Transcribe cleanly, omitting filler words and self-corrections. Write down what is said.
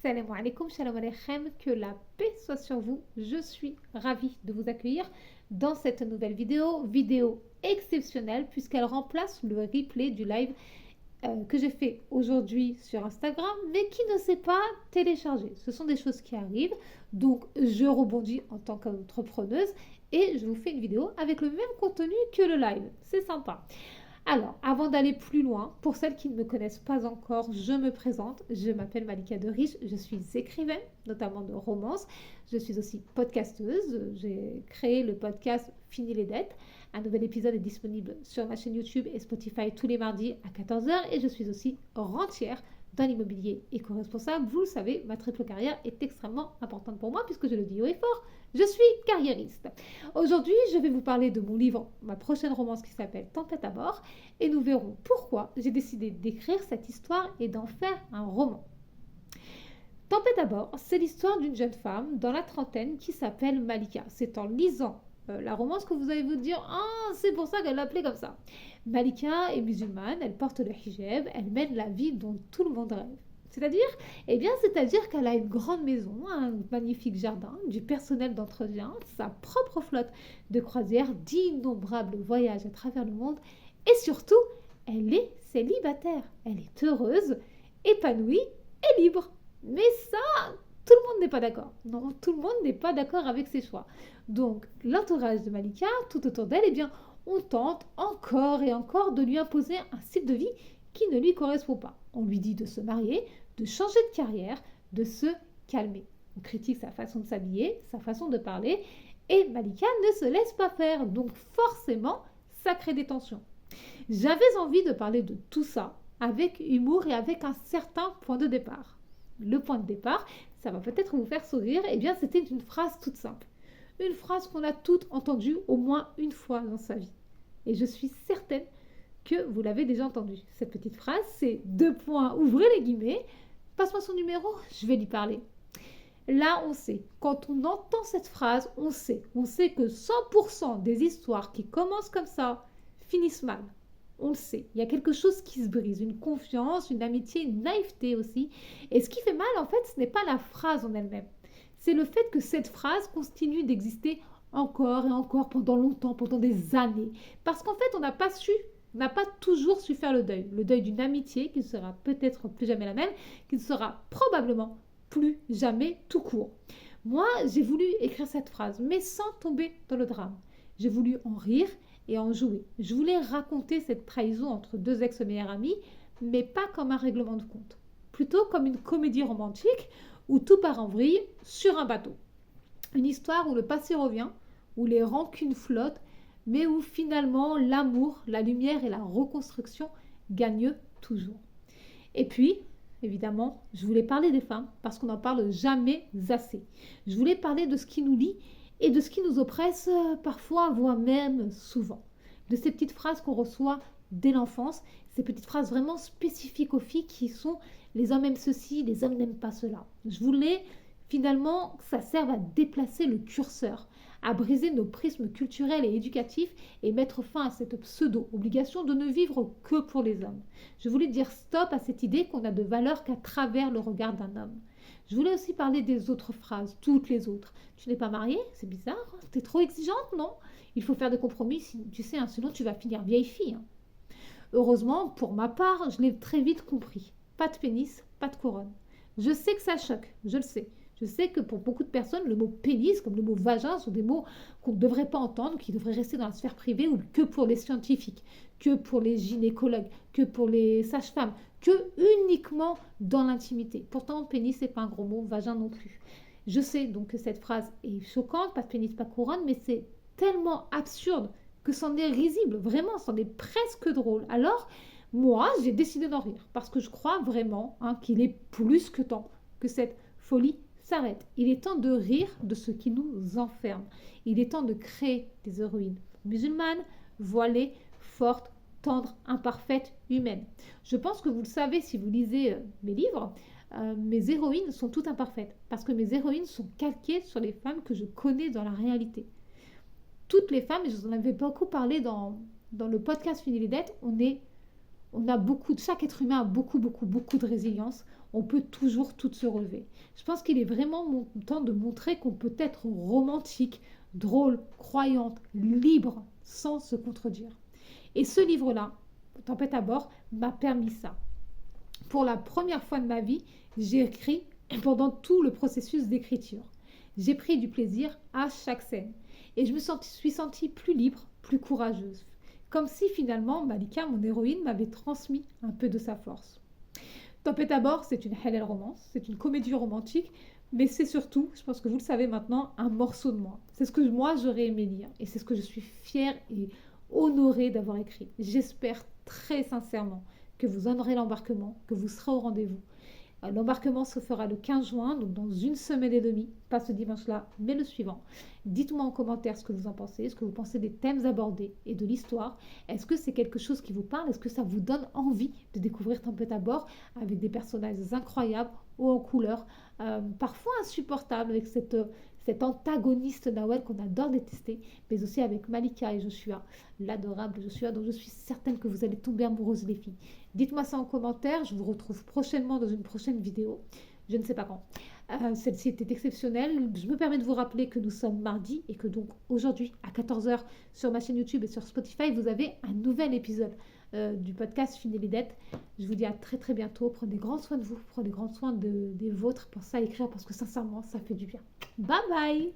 Salam alaikum, shalom aleichem, que la paix soit sur vous. Je suis ravie de vous accueillir dans cette nouvelle vidéo exceptionnelle puisqu'elle remplace le replay du live que j'ai fait aujourd'hui sur Instagram mais qui ne s'est pas téléchargé. Ce sont des choses qui arrivent, donc je rebondis en tant qu'entrepreneuse et je vous fais une vidéo avec le même contenu que le live. C'est sympa. Alors, avant d'aller plus loin, pour celles qui ne me connaissent pas encore, je me présente. Je m'appelle Malika Deriche, je suis écrivaine, notamment de romances. Je suis aussi podcasteuse. J'ai créé le podcast Fini les dettes. Un nouvel épisode est disponible sur ma chaîne YouTube et Spotify tous les mardis à 14h. Et je suis aussi rentière dans l'immobilier éco-responsable. Vous le savez, ma triple carrière est extrêmement importante pour moi puisque je le dis haut et fort, je suis carriériste. Aujourd'hui, je vais vous parler de mon livre, ma prochaine romance qui s'appelle Tempête à bord et nous verrons pourquoi j'ai décidé d'écrire cette histoire et d'en faire un roman. Tempête à bord, c'est l'histoire d'une jeune femme dans la trentaine qui s'appelle Malika. C'est en lisant la romance que vous allez vous dire « Ah, c'est pour ça qu'elle l'appelait comme ça ». Malika est musulmane, elle porte le hijab, elle mène la vie dont tout le monde rêve. C'est-à-dire qu'elle a une grande maison, un magnifique jardin, du personnel d'entretien, sa propre flotte de croisière, d'innombrables voyages à travers le monde et surtout, elle est célibataire. Elle est heureuse, épanouie et libre. Mais ça, tout le monde n'est pas d'accord. Non, tout le monde n'est pas d'accord avec ses choix. Donc, l'entourage de Malika, tout autour d'elle, eh bien, on tente encore et encore de lui imposer un style de vie qui ne lui correspond pas. On lui dit de se marier, de changer de carrière, de se calmer. On critique sa façon de s'habiller, sa façon de parler, et Malika ne se laisse pas faire. Donc forcément, ça crée des tensions. J'avais envie de parler de tout ça avec humour et avec un certain point de départ. Le point de départ, ça va peut-être vous faire sourire, eh bien c'était une phrase toute simple. Une phrase qu'on a toutes entendue au moins une fois dans sa vie. Et je suis certaine que vous l'avez déjà entendue. Cette petite phrase, c'est ouvrez les guillemets, passe-moi son numéro, je vais lui parler. Là, on sait, quand on entend cette phrase, on sait que 100% des histoires qui commencent comme ça finissent mal. On le sait, il y a quelque chose qui se brise, une confiance, une amitié, une naïveté aussi. Et ce qui fait mal, en fait, ce n'est pas la phrase en elle-même. C'est le fait que cette phrase continue d'exister encore et encore pendant longtemps, pendant des années. Parce qu'en fait, on n'a pas toujours su faire le deuil d'une amitié qui ne sera peut-être plus jamais la même, qui ne sera probablement plus jamais tout court. Moi, j'ai voulu écrire cette phrase, mais sans tomber dans le drame. J'ai voulu en rire et en jouer. Je voulais raconter cette trahison entre deux ex-meilleurs amis, mais pas comme un règlement de compte. Plutôt comme une comédie romantique où tout part en vrille sur un bateau. Une histoire où le passé revient, où les rancunes flottent, mais où finalement l'amour, la lumière et la reconstruction gagnent toujours. Et puis, évidemment, je voulais parler des femmes parce qu'on n'en parle jamais assez. Je voulais parler de ce qui nous lie et de ce qui nous oppresse parfois, voire même souvent. De ces petites phrases qu'on reçoit dès l'enfance, ces petites phrases vraiment spécifiques aux filles qui sont « les hommes aiment ceci, les hommes n'aiment pas cela ». Je voulais finalement que ça serve à déplacer le curseur, à briser nos prismes culturels et éducatifs et mettre fin à cette pseudo-obligation de ne vivre que pour les hommes. Je voulais dire stop à cette idée qu'on a de valeur qu'à travers le regard d'un homme. Je voulais aussi parler des autres phrases, toutes les autres. Tu n'es pas mariée? C'est bizarre. T'es trop exigeante? Non. Il faut faire des compromis, tu sais, sinon tu vas finir vieille fille. Heureusement, pour ma part, je l'ai très vite compris. Pas de pénis, pas de couronne. Je sais que ça choque, je le sais. Je sais que pour beaucoup de personnes, le mot pénis, comme le mot vagin, sont des mots qu'on ne devrait pas entendre, qui devraient rester dans la sphère privée ou que pour les scientifiques, que pour les gynécologues, que pour les sages-femmes, que uniquement dans l'intimité. Pourtant, pénis, c'est pas un gros mot, vagin non plus. Je sais donc que cette phrase est choquante, pas de pénis, pas de couronne, mais c'est tellement absurde que c'en est risible, vraiment, c'en est presque drôle. Alors, moi, j'ai décidé d'en rire, parce que je crois vraiment qu'il est plus que temps que cette folie s'arrête. Il est temps de rire de ce qui nous enferme. Il est temps de créer des héroïnes musulmanes, voilées, fortes, tendres, imparfaites, humaines. Je pense que vous le savez si vous lisez mes livres, mes héroïnes sont toutes imparfaites parce que mes héroïnes sont calquées sur les femmes que je connais dans la réalité. Toutes les femmes, et je vous en avais beaucoup parlé dans le podcast Fini les dettes, chaque être humain a beaucoup de résilience. on peut toujours toutes se relever. Je pense qu'il est vraiment temps de montrer qu'on peut être romantique, drôle, croyante, libre, sans se contredire. Et ce livre-là, Tempête à bord, m'a permis ça. Pour la première fois de ma vie, j'ai écrit pendant tout le processus d'écriture. J'ai pris du plaisir à chaque scène. Et je me suis sentie plus libre, plus courageuse. Comme si finalement Malika, mon héroïne, m'avait transmis un peu de sa force. Tempête à bord, c'est une halal romance, c'est une comédie romantique, mais c'est surtout, je pense que vous le savez maintenant, un morceau de moi. C'est ce que moi j'aurais aimé lire et c'est ce que je suis fière et honorée d'avoir écrit. J'espère très sincèrement que vous honorez l'embarquement, que vous serez au rendez-vous. L'embarquement se fera le 15 juin, donc dans une semaine et demie, pas ce dimanche-là, mais le suivant. Dites-moi en commentaire ce que vous en pensez, ce que vous pensez des thèmes abordés et de l'histoire. Est-ce que c'est quelque chose qui vous parle? Est-ce que ça vous donne envie de découvrir Tempête à bord avec des personnages incroyables, hauts en couleur, parfois insupportables avec cet antagoniste Nawel qu'on adore détester, mais aussi avec Malika et Joshua, l'adorable Joshua, dont je suis certaine que vous allez tomber amoureuse les filles. Dites-moi ça en commentaire, je vous retrouve prochainement dans une prochaine vidéo, je ne sais pas quand. Celle-ci était exceptionnelle. Je me permets de vous rappeler que nous sommes mardi et que donc aujourd'hui à 14h sur ma chaîne YouTube et sur Spotify, vous avez un nouvel épisode du podcast Fini les dettes. Je vous dis à très très bientôt. Prenez grand soin de vous, prenez grand soin des vôtres. Pensez à écrire parce que sincèrement, ça fait du bien. Bye bye!